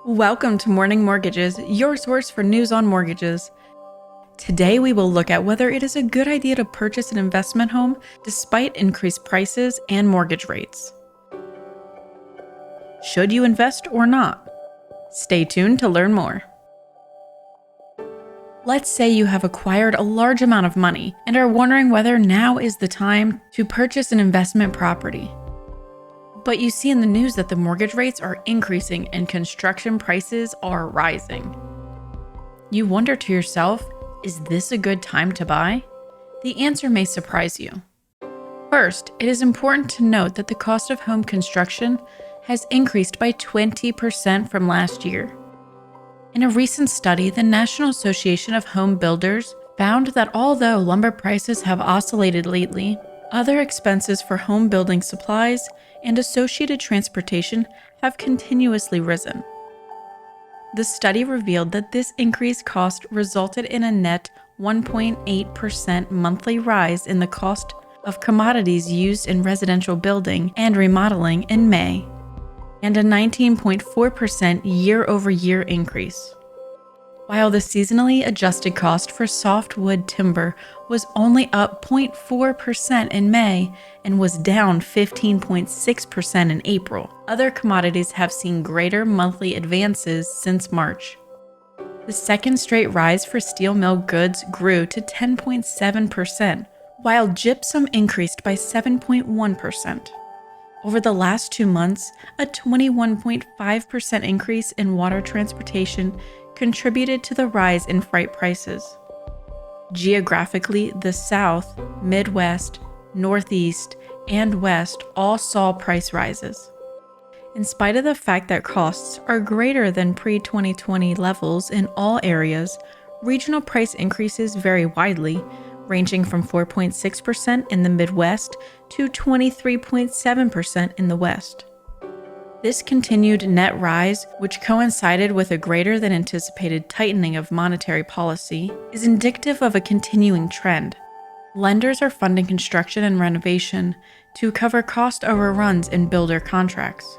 Welcome to Morning Mortgages, your source for news on mortgages. Today we will look at whether it is a good idea to purchase an investment home despite increased prices and mortgage rates. Should you invest or not? Stay tuned to learn more. Let's say you have acquired a large amount of money and are wondering whether now is the time to purchase an investment property. But you see in the news that the mortgage rates are increasing and construction prices are rising. You wonder to yourself, is this a good time to buy? The answer may surprise you. First, it is important to note that the cost of home construction has increased by 20% from last year. In a recent study, the National Association of Home Builders found that although lumber prices have oscillated lately, other expenses for home building supplies and associated transportation have continuously risen. The study revealed that this increased cost resulted in a net 1.8% monthly rise in the cost of commodities used in residential building and remodeling in May, and a 19.4% year-over-year increase. While the seasonally adjusted cost for softwood timber was only up 0.4% in May and was down 15.6% in April, other commodities have seen greater monthly advances since March. The second straight rise for steel mill goods grew to 10.7%, while gypsum increased by 7.1%. Over the last 2 months, a 21.5% increase in water transportation contributed to the rise in freight prices. Geographically, the South, Midwest, Northeast, and West all saw price rises. In spite of the fact that costs are greater than pre-2020 levels in all areas, regional price increases vary widely, ranging from 4.6% in the Midwest to 23.7% in the West. This continued net rise, which coincided with a greater than anticipated tightening of monetary policy, is indicative of a continuing trend. Lenders are funding construction and renovation to cover cost overruns in builder contracts.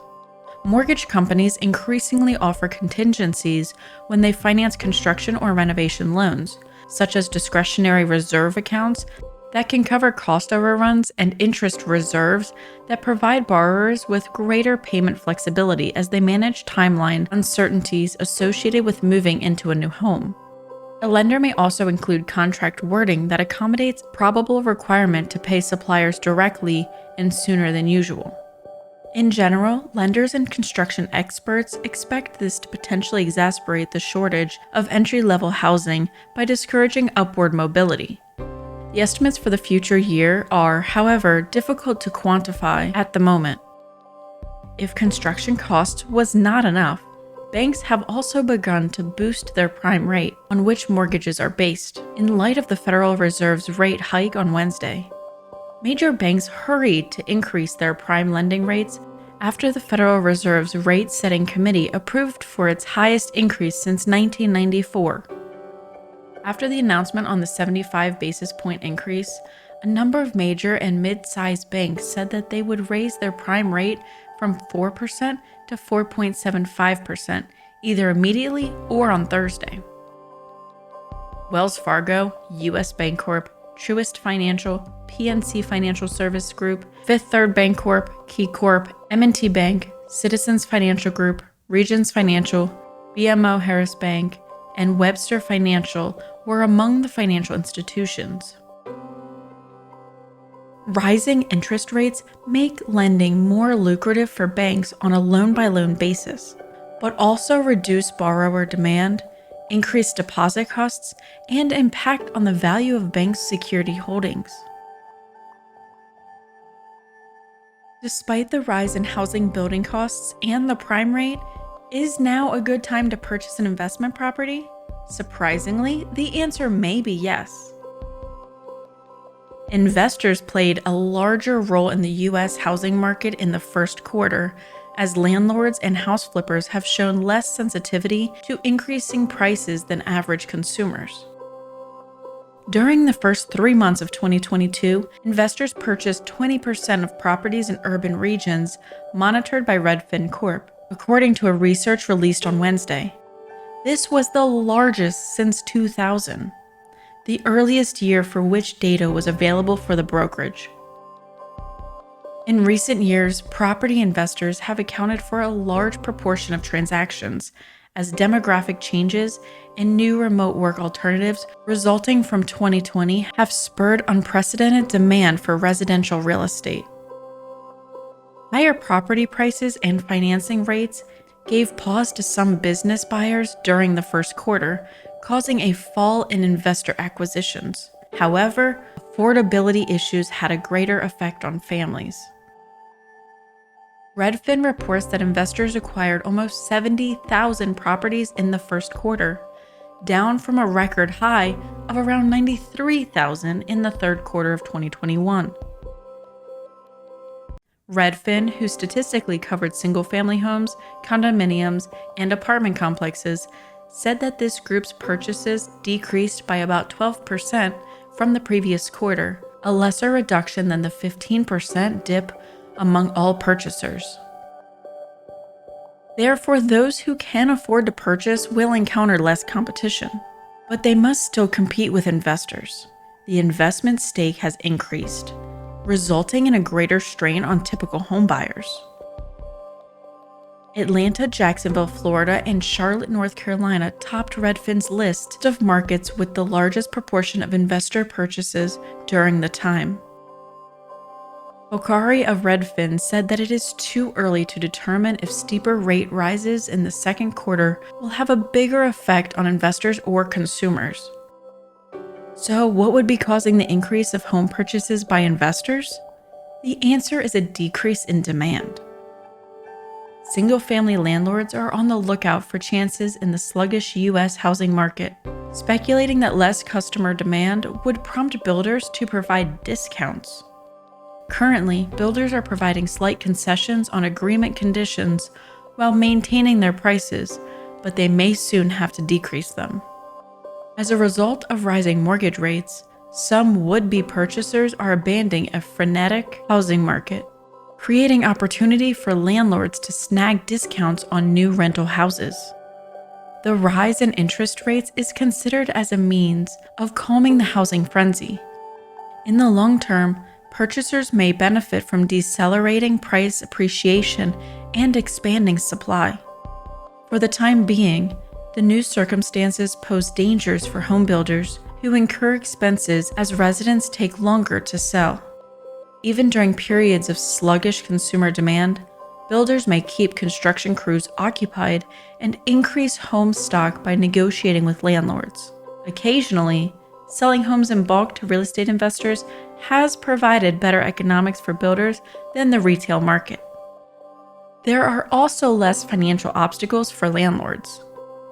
Mortgage companies increasingly offer contingencies when they finance construction or renovation loans, such as discretionary reserve accounts that can cover cost overruns and interest reserves that provide borrowers with greater payment flexibility as they manage timeline uncertainties associated with moving into a new home. A lender may also include contract wording that accommodates probable requirement to pay suppliers directly and sooner than usual. In general, lenders and construction experts expect this to potentially exacerbate the shortage of entry-level housing by discouraging upward mobility. The estimates for the future year are, however, difficult to quantify at the moment. If construction cost was not enough, banks have also begun to boost their prime rate on which mortgages are based, in light of the Federal Reserve's rate hike on Wednesday. Major banks hurried to increase their prime lending rates after the Federal Reserve's rate-setting committee approved for its highest increase since 1994. After the announcement on the 75 basis point increase, a number of major and mid-sized banks said that they would raise their prime rate from 4% to 4.75%, either immediately or on Thursday. Wells Fargo, US Bancorp, Truist Financial, PNC Financial Service Group, Fifth Third Bancorp, KeyCorp, M&T Bank, Citizens Financial Group, Regions Financial, BMO Harris Bank, and Webster Financial were among the financial institutions. Rising interest rates make lending more lucrative for banks on a loan-by-loan basis, but also reduce borrower demand, increase deposit costs, and impact on the value of banks' security holdings. Despite the rise in housing building costs and the prime rate, is now a good time to purchase an investment property? Surprisingly, the answer may be yes. Investors played a larger role in the U.S. housing market in the first quarter, as landlords and house flippers have shown less sensitivity to increasing prices than average consumers. During the first 3 months of 2022, investors purchased 20% of properties in urban regions monitored by Redfin Corp. according to a research released on Wednesday. This was the largest since 2000, the earliest year for which data was available for the brokerage. In recent years, property investors have accounted for a large proportion of transactions as demographic changes and new remote work alternatives resulting from 2020 have spurred unprecedented demand for residential real estate. Higher property prices and financing rates gave pause to some business buyers during the first quarter, causing a fall in investor acquisitions. However, affordability issues had a greater effect on families. Redfin reports that investors acquired almost 70,000 properties in the first quarter, down from a record high of around 93,000 in the third quarter of 2021. Redfin, who statistically covered single-family homes, condominiums, and apartment complexes, said that this group's purchases decreased by about 12% from the previous quarter, a lesser reduction than the 15% dip among all purchasers. Therefore, those who can afford to purchase will encounter less competition, but they must still compete with investors. The investment stake has increased, resulting in a greater strain on typical homebuyers. Atlanta, Jacksonville, Florida, and Charlotte, North Carolina topped Redfin's list of markets with the largest proportion of investor purchases during the time. Bokhari of Redfin said that it is too early to determine if steeper rate rises in the second quarter will have a bigger effect on investors or consumers. So, what would be causing the increase of home purchases by investors? The answer is a decrease in demand. Single-family landlords are on the lookout for chances in the sluggish U.S. housing market, speculating that less customer demand would prompt builders to provide discounts. Currently, builders are providing slight concessions on agreement conditions while maintaining their prices, but they may soon have to decrease them. As a result of rising mortgage rates, some would-be purchasers are abandoning a frenetic housing market, creating opportunity for landlords to snag discounts on new rental houses. The rise in interest rates is considered as a means of calming the housing frenzy. In the long term, purchasers may benefit from decelerating price appreciation and expanding supply. For the time being, the new circumstances pose dangers for home builders who incur expenses as residents take longer to sell. Even during periods of sluggish consumer demand, builders may keep construction crews occupied and increase home stock by negotiating with landlords. Occasionally, selling homes in bulk to real estate investors has provided better economics for builders than the retail market. There are also less financial obstacles for landlords.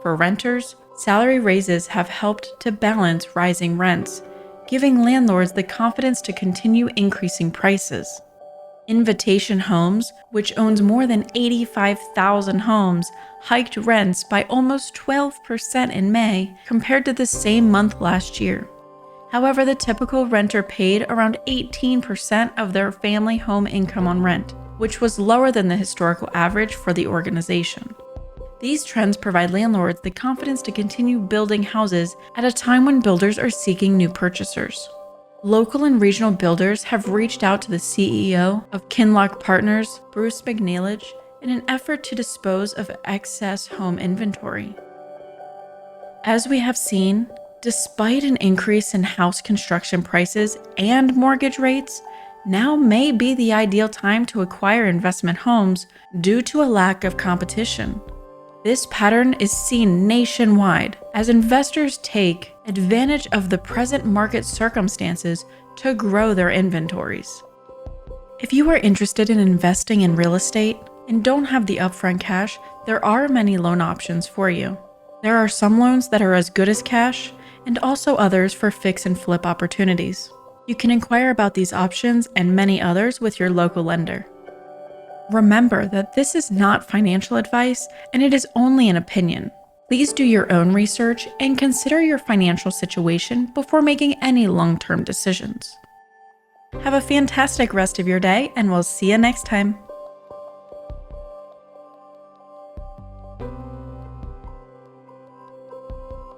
For renters, salary raises have helped to balance rising rents, giving landlords the confidence to continue increasing prices. Invitation Homes, which owns more than 85,000 homes, hiked rents by almost 12% in May compared to the same month last year. However, the typical renter paid around 18% of their family home income on rent, which was lower than the historical average for the organization. These trends provide landlords the confidence to continue building houses at a time when builders are seeking new purchasers. Local and regional builders have reached out to the CEO of Kinloch Partners, Bruce McNeilage, in an effort to dispose of excess home inventory. As we have seen, despite an increase in house construction prices and mortgage rates, now may be the ideal time to acquire investment homes due to a lack of competition. This pattern is seen nationwide as investors take advantage of the present market circumstances to grow their inventories. If you are interested in investing in real estate and don't have the upfront cash, there are many loan options for you. There are some loans that are as good as cash, and also others for fix and flip opportunities. You can inquire about these options and many others with your local lender. Remember that this is not financial advice and it is only an opinion. Please do your own research and consider your financial situation before making any long-term decisions. Have a fantastic rest of your day, and we'll see you next time.